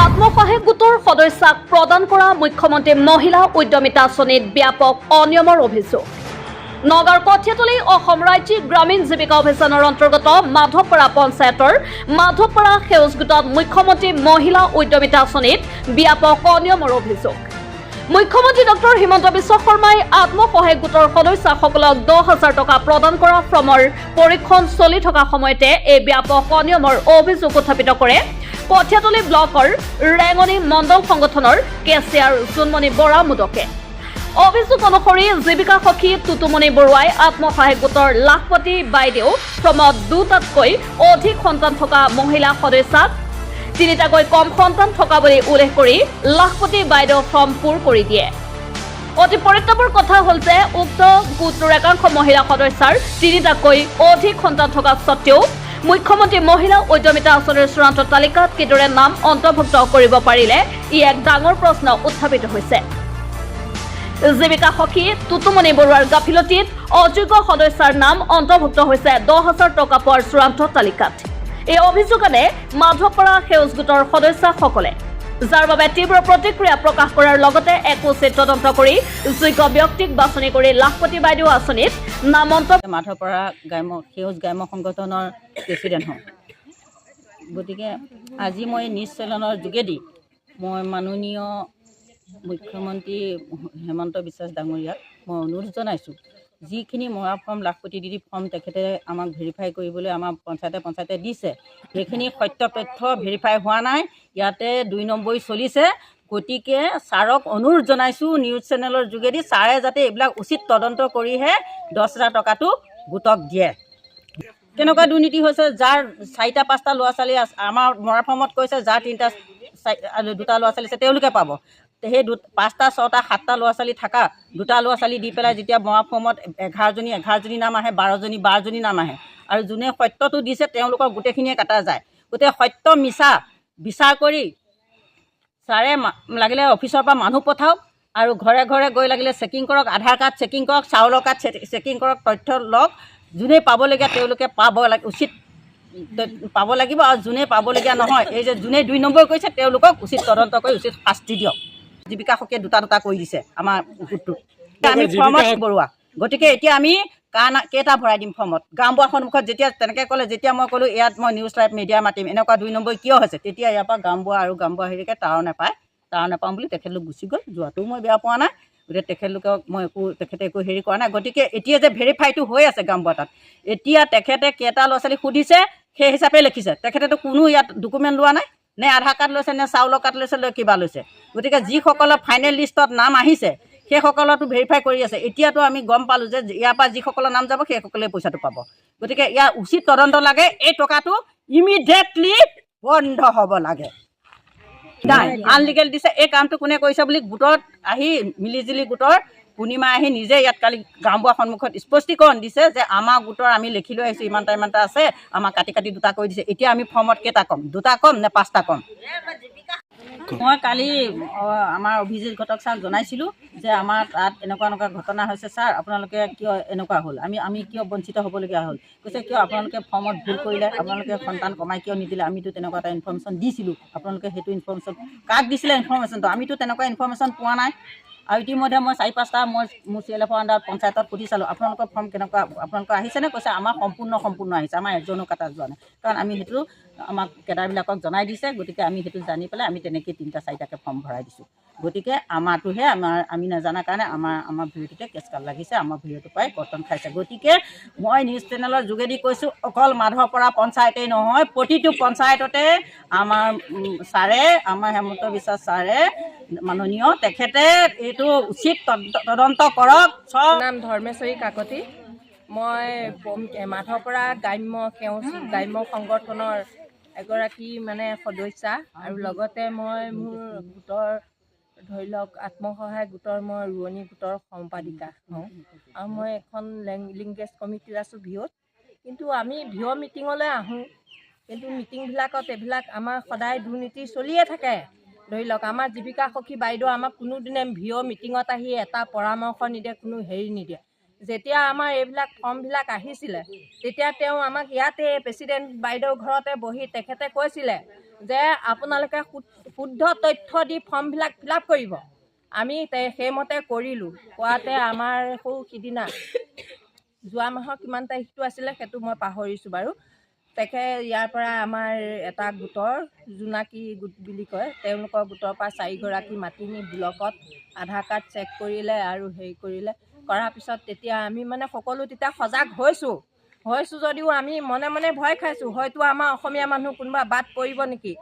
আত্মসহায়ক গোটৰ সদস্যাক প্ৰদান কৰা মুখ্যমন্ত্ৰী মহিলা উদ্যমিতা আঁচনিত ব্যাপক অনিয়মৰ অভিযোগ। নগাঁৱৰ কঠীয়াতলী অসম ৰাজ্যিক গ্ৰামীণ জীৱিকা অভিযানৰ অন্তৰ্গত মাধৱপাৰা পঞ্চায়তৰ মাধৱপাৰা সেউজ গোটত মুখ্যমন্ত্ৰী মহিলা উদ্যমিতা আঁচনিত ব্যাপক অনিয়মৰ অভিযোগ। মুখ্যমন্ত্ৰী ডক্টৰ হিমন্ত বিশ্ব শৰ্মাই আত্মসহায়ক গোটৰ সদস্যসকলক 10,000 টকা প্ৰদান কৰা ফৰ্মৰ পৰীক্ষণ চলি থকা সময়তে এই ব্যাপক অনিয়মৰ অভিযোগ উত্থাপিত কৰে কঠীয়াতলী ব্লকৰ ৰেঙনি মণ্ডল সংগঠনৰ কেচিয়াৰ জোনমণি বৰা মুদকে। অভিযোগ অনুসৰি জীৱিকা সখী টুটুমণি বৰুৱাই আত্মসহায়ক গোটৰ লাখপতি বাইদেউ ফৰ্মত 2টাতকৈ অধিক সন্তান থকা মহিলা সদস্যাক 3টাকৈ কম সন্তান থকা বুলি উল্লেখ কৰি লাখপতি বাইদেউ ফৰ্ম পূৰ কৰি দিয়ে। অতি পৰিতাপৰ কথা হ'ল যে উক্ত গোটটোৰ একাংশ মহিলা সদস্যাৰ 3টাকৈ অধিক সন্তান থকা স্বত্বেও মুখ্যমন্ত্ৰী মহিলা উদ্যমিতা আঁচনিৰ চূড়ান্ত তালিকাত কিদৰে নাম অন্তৰ্ভুক্ত কৰিব পাৰিলে ই এক ডাঙৰ প্ৰশ্ন উত্থাপিত হৈছে। জীৱিকা সখী টুটুমণি বৰুৱাৰ গাফিলতিত অযোগ্য সদস্যাৰ নাম অন্তৰ্ভুক্ত হৈছে 10,000 টকা পোৱাৰ চূড়ান্ত তালিকাত। এই অভিযোগ আনে মাধৱপাৰা সেউজ গোটৰ সদস্যসকলে, যাৰ বাবে তীব্ৰ প্ৰতিক্ৰিয়া প্ৰকাশ কৰাৰ লগতে এক উচিত তদন্ত কৰি যোগ্য ব্যক্তিক বাছনি কৰি লাখপতি বাইদেউ আঁচনিত নাম মাধৱপাৰা সেউজ গ্ৰাম্য সংগঠনৰ প্ৰেচিডেণ্ট হওঁ। গতিকে আজি মই নিউজ চেনেলৰ যোগেদি মই মাননীয় মুখ্যমন্ত্ৰী হেমন্ত বিশ্ব ডাঙৰীয়াক মই অনুৰোধ জনাইছোঁ, যিখিনি মৰা ফৰ্ম লাখপতি দিদি ফৰ্ম তেখেতে আমাক ভেৰিফাই কৰিবলৈ আমাৰ পঞ্চায়তে দিছে, সেইখিনি সত্য তথ্য ভেৰিফাই হোৱা নাই, ইয়াতে 2 নম্বৰী চলিছে। গতিকে ছাৰক অনুৰোধ জনাইছোঁ নিউজ চেনেলৰ যোগেদি ছাৰে যাতে এইবিলাক উচিত তদন্ত কৰিহে 10,000 টকাটো গোটক দিয়ে। কেনেকুৱা দুৰ্নীতি হৈছে, যাৰ 4-5টা ল'ৰা ছোৱালী আছে, আমাৰ মৰা ফৰ্মত কৈছে যাৰ 2টা ল'ৰা ছোৱালী আছে তেওঁলোকে পাব। সেই 5টা 6টা 7টা ল'ৰা ছোৱালী থকা 2টা ল'ৰা ছোৱালী দি পেলাই যেতিয়া মৰা ফৰ্মত 11জনী নাম আহে, 12জনী নাম আহে, আৰু যোনে সত্যটো দিছে তেওঁলোকৰ গোটেইখিনিয়ে কাটা যায়। গোটেই সত্য মিছা বিচাৰ কৰি ছাৰে লাগিলে অফিচৰ পৰা মানুহ পঠাওক আৰু ঘৰে ঘৰে গৈ লাগিলে চেকিং কৰক, আধাৰ কাৰ্ড চেকিং কৰক, চাউলৰ কাৰ্ড চেকিং কৰক, তথ্য লওক, যোনে পাবলগীয়া তেওঁলোকে উচিত পাব লাগিব, আৰু যোনে পাবলগীয়া নহয়, এই যে যোনে 2 নম্বৰ কৰিছে তেওঁলোকক উচিত তদন্ত কৰি উচিত শাস্তি দিয়ক। জীৱিকা সখীয়ে 2টা কৰি দিছে আমাৰ গোটটোত, আমি ফৰ্মত বৰুৱা। গতিকে এতিয়া আমি কেইটা ভৰাই দিম ফৰ্মত? গাঁওবুঢ়াৰ সন্মুখত যেতিয়া তেনেকৈ ক'লে, যেতিয়া মই ক'লোঁ ইয়াত মই নিউজ লাইভ মিডিয়া মাতিম, এনেকুৱা 2 নম্বৰ কিয় হৈছে, তেতিয়া ইয়াৰ পৰা গাঁওবুঢ়া আৰু গাঁওবুঢ়া হেৰিকে টাৱাৰ নাপাওঁ বুলি তেখেতলোক গুচি গ'ল। যোৱাটোও মই বেয়া পোৱা নাই, গতিকে তেখেতলোকক মই তেখেতে একো হেৰি কৰা নাই। গতিকে এতিয়া যে ভেৰিফাইটো হৈ আছে গাঁওবুঢ়া তাত, এতিয়া তেখেতে কেইটা ল'ৰা ছোৱালী সুধিছে সেই হিচাপে লিখিছে। তেখেতেতো কোনো ইয়াত ডকুমেণ্ট লোৱা নাই, নে আধাৰ কাৰ্ড লৈছে, নে চাউলৰ কাৰ্ড লৈছে, কিবা লৈছে। গতিকে যিসকলৰ ফাইনেল লিষ্টত নাম আহিছে সেইসকলৰতো ভেৰিফাই কৰি আছে। এতিয়াতো আমি গম পালোঁ যে ইয়াৰ পৰা যিসকলৰ নাম যাব সেইসকলে পইচাটো পাব। গতিকে ইয়াৰ উচিত তদন্ত লাগে, এই টকাটো ইমিডিয়েটলি বন্ধ হ'ব লাগে। নাই আনলিগেল দিছে, এই কামটো কোনে কৰিছে বুলি গোটত আহি মিলিজুলি গোটৰ পূৰ্ণিমা আহি নিজে ইয়াত কালি গাঁওবুঢ়াৰ সন্মুখত স্পষ্টীকৰণ দিছে যে আমাৰ গোটৰ আমি লিখি লৈ আহিছোঁ, ইমানটা আছে, আমাক কাটি 2টা কৰি দিছে। এতিয়া আমি ফৰ্মত কেইটা ক'ম, 2টা ক'ম নে 5টা ক'ম? মই কালি আমাৰ অভিজিত ঘটক ছাৰক জনাইছিলোঁ যে আমাৰ তাত এনেকুৱা ঘটনা হৈছে, ছাৰ আপোনালোকে কিয় এনেকুৱা হ'ল, আমি কিয় বঞ্চিত হ'বলগীয়া হ'ল? কৈছে কিয় আপোনালোকে ফৰ্মত ভুল কৰিলে, আপোনালোকে সন্তান কমাই কিয় নিদিলে? আমিতো তেনেকুৱা এটা ইনফৰ্মেশ্যন দিছিলোঁ, আপোনালোকে সেইটো ইনফৰ্মেশ্যন কাক দিছিলে? ইনফৰ্মেশ্যনটো আমিতো তেনেকুৱা ইনফৰ্মেশ্যন পোৱা নাই। আৰু ইতিমধ্যে মই 4-5টা মোৰ CLFৰ আণ্ডাৰত পঞ্চায়তত সুধি চালোঁ, আপোনালোকৰ ফৰ্ম কেনেকুৱা, আপোনালোকৰ আহিছেনে? কৈছে আমাৰ সম্পূৰ্ণ আহিছে, আমাৰ এজনো কাটা যোৱা নাই, কাৰণ আমি সেইটো আমাক কেডাৰবিলাকক জনাই দিছে। গতিকে আমি সেইটো জানি পেলাই আমি তেনেকৈ 3টা-4টাকৈ ফৰ্ম ভৰাই দিছোঁ। গতিকে আমাৰটোহে আমি নাজানাৰ কাৰণে আমাৰ ভিডিঅ'টোতে কেছকাল লাগিছে, আমাৰ ভিডিঅ'টো পাই কৰ্তন খাইছে। গতিকে মই নিউজ চেনেলৰ যোগেদি কৈছোঁ, অকল মাধৱপাৰা পঞ্চায়তেই নহয়, প্ৰতিটো পঞ্চায়ততে আমাৰ ছাৰে, আমাৰ হেমন্ত বিশ্ব ছাৰে মাননীয় তেখেতে এইটো উচিত তদন্ত কৰক। নাম ধৰ্মেশ্বৰী কাকতি, মই মাধৱপাৰা গ্ৰাম্য সংগঠনৰ এগৰাকী সদস্যা, আৰু লগতে মই মোৰ গোটৰ ধৰি লওক আত্মসহায়ক গোটৰ মই ৰোৱনী গোটৰ সম্পাদিকা হওঁ, আৰু মই এখন লিংগেজ কমিটিত আছোঁ ভিঅ'ত। কিন্তু আমি ভিঅ' মিটিঙলৈ আহোঁ, কিন্তু মিটিংবিলাকত এইবিলাক আমাৰ সদায় দুৰ্নীতি চলিয়ে থাকে। ধৰি লওক আমাৰ জীৱিকা সখী বাইদেউ আমাক কোনোদিনে ভিঅ' মিটিঙত আহি এটা পৰামৰ্শ নিদিয়ে, কোনো হেৰি নিদিয়ে। যেতিয়া আমাৰ এইবিলাক ফৰ্মবিলাক আহিছিলে তেতিয়া তেওঁ আমাক ইয়াতে প্ৰেচিডেণ্ট বাইদেউ ঘৰতে বহি তেখেতে কৈছিলে যে আপোনালোকে শুদ্ধ তথ্য দি ফৰ্মবিলাক ফিল আপ কৰিব। আমি সেইমতে কৰিলোঁ। কোৱাতে আমাৰ সিদিনা যোৱা মাহৰ কিমান তাৰিখটো আছিলে সেইটো মই পাহৰিছোঁ বাৰু। ইয়াৰ পৰা আমাৰ এটা গোটৰ জোনাকী গোট বুলি কয়, তেওঁলোকৰ গোটৰ পৰা 4গৰাকী মাতি নি ব্লকত আধাৰ কাৰ্ড চেক কৰিলে আৰু হেৰি কৰিলে। কৰাৰ পিছত তেতিয়া আমি মানে সকলো তেতিয়া সজাগ হৈছোঁ যদিও আমি মনে মনে ভয় খাইছোঁ, হয়তো আমাৰ অসমীয়া মানুহ কোনোবা বাদ পৰিব নেকি,